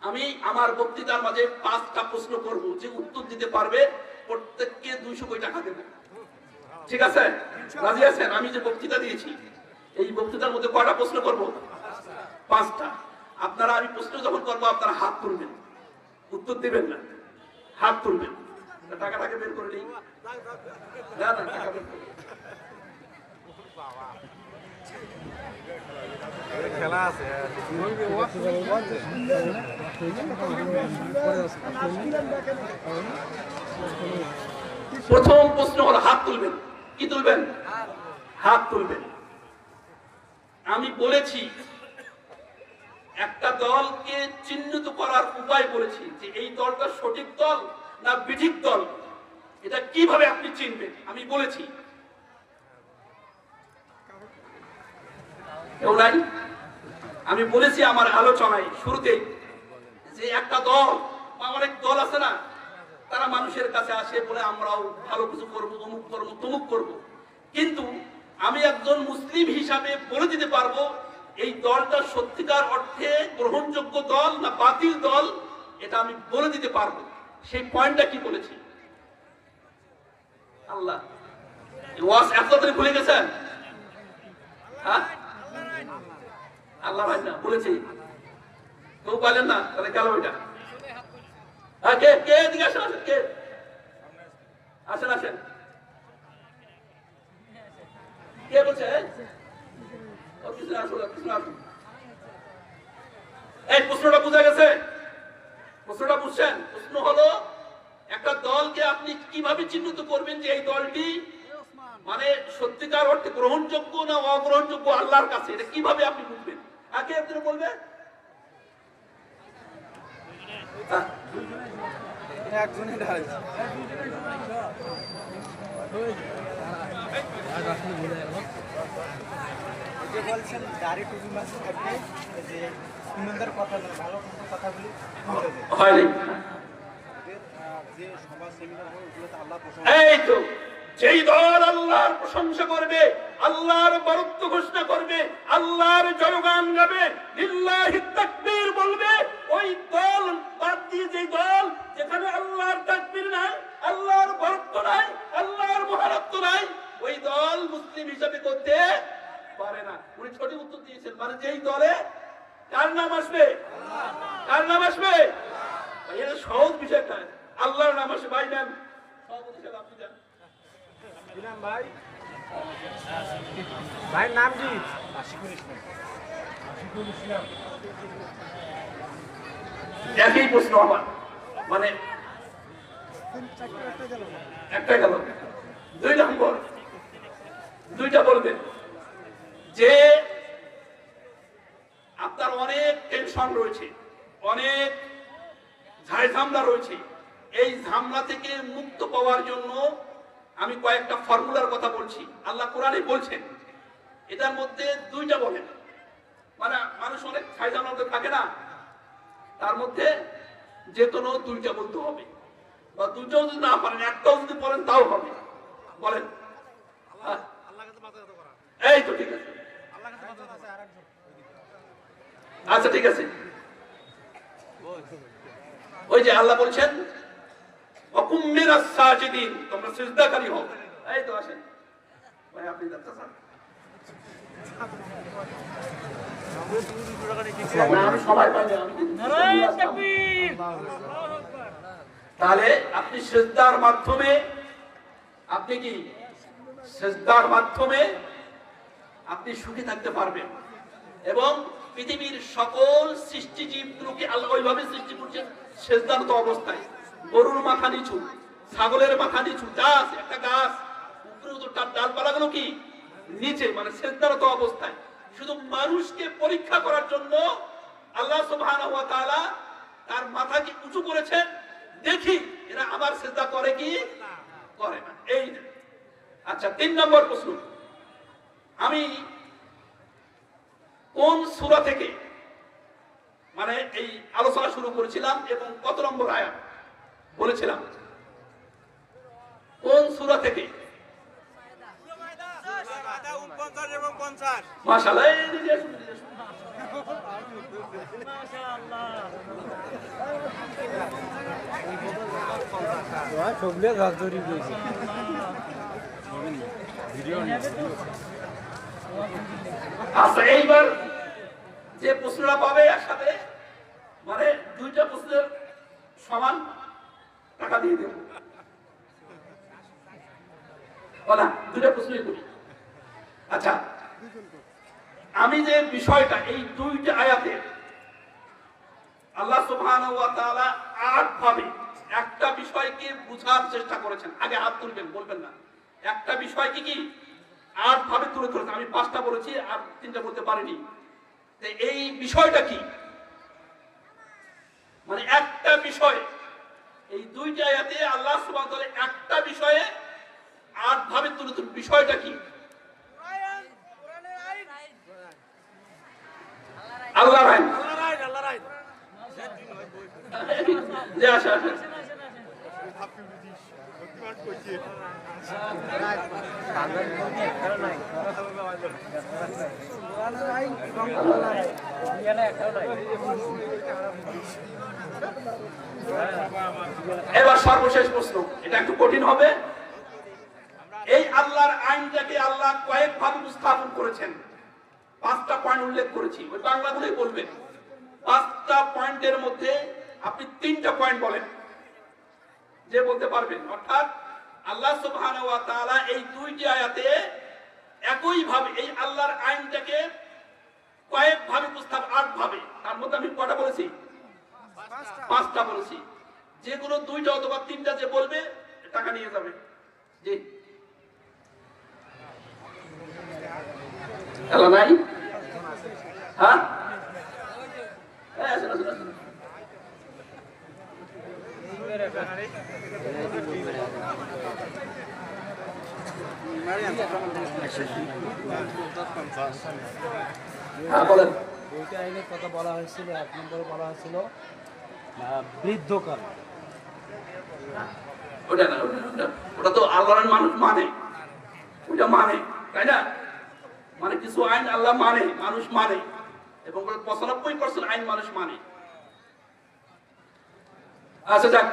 আমি আমার বক্তৃতার মাঝে 5টা প্রশ্ন করব, যে উত্তর দিতে পারবে প্রত্যেককে 200 কোটি টাকা দেব। ঠিক আছে? রাজি আছেন? আমি যে বক্তৃতা দিয়েছি এই বক্তৃতার মধ্যে কয়টা প্রশ্ন করব? 5টা। আপনারা আমি প্রশ্ন যখন করবো আপনারা হাত তুলবেন, উত্তর দিবেন না, হাত তুলবেন। টাকাটাকে বের করে নিই। না না, টাকা বের করে খেলা আছে। প্রথম প্রশ্ন হলো, হাত তুলবেন। কি তুলবেন? হাত তুলবেন। আমি বলেছি একটা দলকে চিহ্নিত করার উপায় বলেছি, যে এই দলটা সঠিক দল না বিঠিক দল, এটা কিভাবে আপনি চিনবেন আমি বলেছি। কেউ নাই? আমি বলেছি আমার আলোচনায় শুরুতেই যে একটা দল, অনেক দল আছে না, তারা মানুষের কাছে আসে বলে আমরাও ভালো কিছু করবো, অমুক করবো, তমুক করবো, কিন্তু আমি একজন মুসলিম হিসাবে বলে দিতে পারবো এই দলটা সত্যিকার অর্থে গ্রহণযোগ্য দল না বাতিল দল, এটা আমি বলে দিতে পারবো। সেই পয়েন্টটা কি বলেছি? আল্লাহ ওয়াজ এতদিন ভুলে গেছেন? হ্যাঁ, আল্লাহ ভাই না বলেছি, কেউ পাইলেন না, তাহলে গেল ওইটা। কে কে এদিকে আসেন, আসেন, কে আসেন, আসেন, কে বলছে? এই প্রশ্নটা বুঝা গেছে? প্রশ্নটা বুঝছেন? প্রশ্ন হলো একটা দলকে আপনি কিভাবে চিহ্নিত করবেন যে এই দলটি মানে সত্যিকার অর্থে গ্রহণযোগ্য না অগ্রহণযোগ্য আল্লাহর কাছে, এটা কিভাবে আপনি বুঝবেন? আগে আপনি বলবেন। বলছেন দাড়ি টুপি মাছ থাকবে যে সুন্দর কথা, ভালো কথাগুলি হয়নি। যে সভা সেমিনার হয় ওগুলোতে আল্লাহ এই তো যেই দল আল্লাহর প্রশংসা করবে, আল্লাহর বরত্ব ঘোষণা করবে, আল্লাহর জয়গান গাবে, লিল্লাহি তাকবীর বলবে, ওই দল বাদ দিয়ে যেই দল যেখানে আল্লাহর তাকবীর নাই, আল্লাহর বরত্ব নাই, আল্লাহর মহারত্ব নাই, ওই দল মুসলিম হিসাবে করতে পারে না। উনি ছোট উত্তর দিয়েছেন, মানে যেই দলে কার নাম আসবে? কার নাম আসবে? এটা সহজ বিষয়টা, আল্লাহর নাম আসবে। ভাই নেন সভাপতি সাহেব, আপনি যান। ভাই ভাইয়ের নাম কি? একই প্রশ্ন আমার, মানে একটা গেল, 2 নম্বর, 2টা বলবেন যে আপনার অনেক টেনশন রয়েছে, অনেক ঝাড়ঝামলা রয়েছে, এই ঝামলা থেকে মুক্ত পাওয়ার জন্য আমি কয়েকটা ফর্মুলার কথা বলছি, আল্লাহ কোরআনে বলছেন, এটার মধ্যে 2টা বলেন। মানে মানুষ অনেক ঝাড়ঝামলা থাকে না, তার মধ্যে যে কোনো 2টা বলতে হবে, বা 2টাও যদি না পারেন একটাও যদি বলেন তাও হবে। বলেন। এই তো ঠিক আছে, আচ্ছা ঠিক আছে। ওই যে আল্লাহ বলছেন ওয়াকুম মিনাস সাজিদিন, তোমরা সিজদাকারী হও। এই তো আসেন ভাই, আপনি যাচ্ছেন স্যার। আমি সবাই পাইনি, নারায়ে তাকবীর। তাহলে আপনি সিজদার মাধ্যমে, আপনি কি সিজদার মাধ্যমে আপনি সুখী থাকতে পারবেন, এবং পৃথিবীর সকল সৃষ্টিজীবগুলোকে আল্লাহ ওইভাবে সৃষ্টি করছেন সিজদারত অবস্থায়। গরুর মাথা নিচু, ছাগলের মাথা নিচু, গাছ একটা গাছ উপরে তার ডালপালাগুলো কি নিচে, মানে সিজদারত অবস্থায়। শুধু মানুষকে পরীক্ষা করার জন্য আল্লাহ সুবহানাহু ওয়া তাআলা তার মাথাকে উঁচু করেছেন, দেখি এরা আবার সিজদা করে কি করে না। এই আচ্ছা, 3 নম্বর প্রশ্ন, আমি কোন সূরা থেকে মানে এই আলোচনা শুরু করেছিলাম এবং কত নম্বর আয়াত বলেছিলাম? কোন সূরা থেকে? মাশাআল্লাহ, মাশাআল্লাহ। সবলে গাছ ধরি গেছে আচ্ছা, এইবার যে প্রশ্নটা পাবে একসাথে, মানে দুইটা প্রশ্নের সমান টাকা দিয়ে দেব। না, দুইটা প্রশ্নই করি। আচ্ছা, আমি যে বিষয়টা এই দুইটা আয়াতে আল্লাহ সুবহানাহু ওয়া তাআলা ৮ ভাবে একটা বিষয়কে বোঝার চেষ্টা করেছেন। আগে হাত তুলবেন, বলবেন না। একটা বিষয়কে কি ৮ ভাবে তুলে ধরেছেন। আমি ৫টা বলেছি, আর ৩টা বলতে পারিনি। তো এই বিষয়টা কি? মানে একটা বিষয়, এই দুইটা আয়াতে আল্লাহ সুবহানাহু ওয়া তাআলা একটা বিষয়ে ৮ ভাবে তুলে ধরেছেন। বিষয়টা কি? আল্লাহর আইন। যে আসে আসে। এবার সর্বশেষ প্রশ্ন, এটা একটু কঠিন হবে। এই আল্লাহর আইনটাকে আল্লাহ কয়েকভাবে উপস্থাপন করেছেন। ৫টা পয়েন্ট উল্লেখ করেছি, ওই বাংলাগুলোই বলবেন। ৫টা পয়েন্টের মধ্যে আপনি ৩টা পয়েন্ট বলেন, যে বলতে পারবেন। অর্থাৎ আল্লাহ সুবহানাহু ওয়া তাআলা এই দুইটি আয়াতে একই ভাবে এই আল্লাহর আইনটাকে কয়েক ভাবে উপস্থাপন, ৮ ভাবে। তার মধ্যে আমি কয়টা বলেছি? ৫টা বলেছি। যেগুলো 2টা অথবা 3টা যে বলবে টাকা নিয়ে যাবে। জি, খেলা নাই? হ্যাঁ, আসেন আসেন আসেন। হ্যাঁ, বলেন। দুইটা আইনের কথা বলা হয়েছিল। ১ নম্বরে বলা হয়েছিল বৃদ্ধকাল। ওটা না, ওটা তো আল্লাহর মানুষ মানে, ওটা মানে, তাই না? মানে কিছু আইন আল্লাহ মানে, মানুষ মানে, এবং ৯৫% আইন মানুষ মানে। আচ্ছা, যাক।